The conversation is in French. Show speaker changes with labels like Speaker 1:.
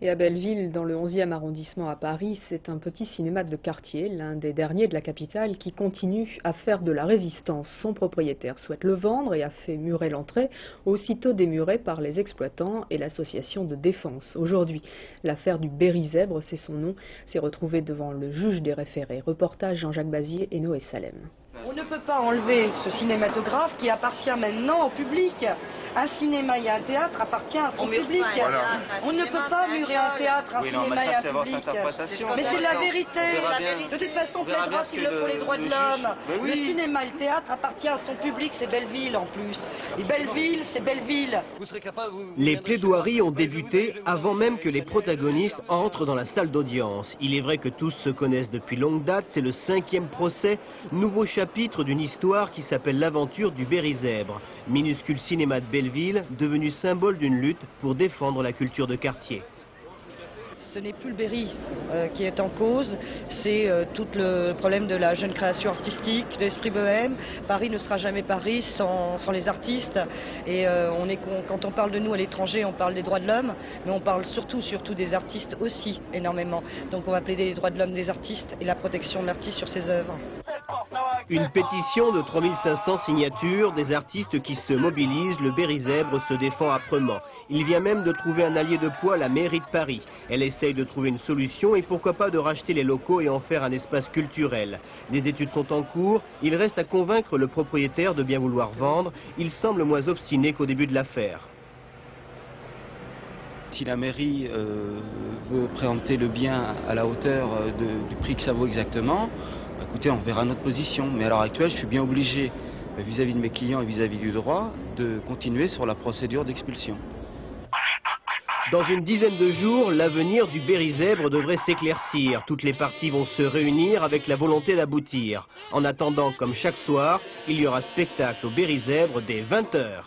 Speaker 1: Et à Belleville, dans le 11e arrondissement à Paris, c'est un petit cinéma de quartier, l'un des derniers de la capitale, qui continue à faire de la résistance. Son propriétaire souhaite le vendre et a fait murer l'entrée, aussitôt démurée par les exploitants et l'association de défense. Aujourd'hui, l'affaire du Berry-Zèbre, c'est son nom, s'est retrouvée devant le juge des référés. Reportage Jean-Jacques Bazier et Noé Salem.
Speaker 2: On ne peut pas enlever ce cinématographe qui appartient maintenant au public. Un cinéma et un théâtre appartient à son public.
Speaker 3: Voilà.
Speaker 2: On ne peut pas murer un théâtre, un cinéma et un public. Mais c'est la vérité. De toute façon, on plaidera qu'il le faut les droits de l'homme. Le cinéma et le théâtre appartient à son public, c'est Belleville en plus. Et Belleville, c'est Belleville.
Speaker 4: Les plaidoiries ont débuté avant même que les protagonistes entrent dans la salle d'audience. Il est vrai que tous se connaissent depuis longue date, c'est le 5e procès, nouveau chapitre d'une histoire qui s'appelle l'aventure du Berry-Zèbre. Minuscule cinéma de Belleville, devenu symbole d'une lutte pour défendre la culture de quartier.
Speaker 2: Ce n'est plus le Berry qui est en cause, c'est tout le problème de la jeune création artistique, de l'esprit bohème. Paris ne sera jamais Paris sans les artistes. Et quand on parle de nous à l'étranger, on parle des droits de l'homme, mais on parle surtout des artistes aussi énormément. Donc on va plaider les droits de l'homme des artistes et la protection de l'artiste sur ses œuvres.
Speaker 4: Une pétition de 3500 signatures, des artistes qui se mobilisent, le Berry-Zèbre se défend âprement. Il vient même de trouver un allié de poids, la mairie de Paris. Elle essaye de trouver une solution et pourquoi pas de racheter les locaux et en faire un espace culturel. Des études sont en cours, il reste à convaincre le propriétaire de bien vouloir vendre. Il semble moins obstiné qu'au début de l'affaire.
Speaker 5: Si la mairie veut présenter le bien à la hauteur du prix que ça vaut exactement, écoutez, on verra notre position. Mais à l'heure actuelle, je suis bien obligé, vis-à-vis de mes clients et vis-à-vis du droit, de continuer sur la procédure d'expulsion.
Speaker 4: Dans une dizaine de jours, l'avenir du Berry-Zèbre devrait s'éclaircir. Toutes les parties vont se réunir avec la volonté d'aboutir. En attendant, comme chaque soir, il y aura spectacle au Berry-Zèbre dès 20 h.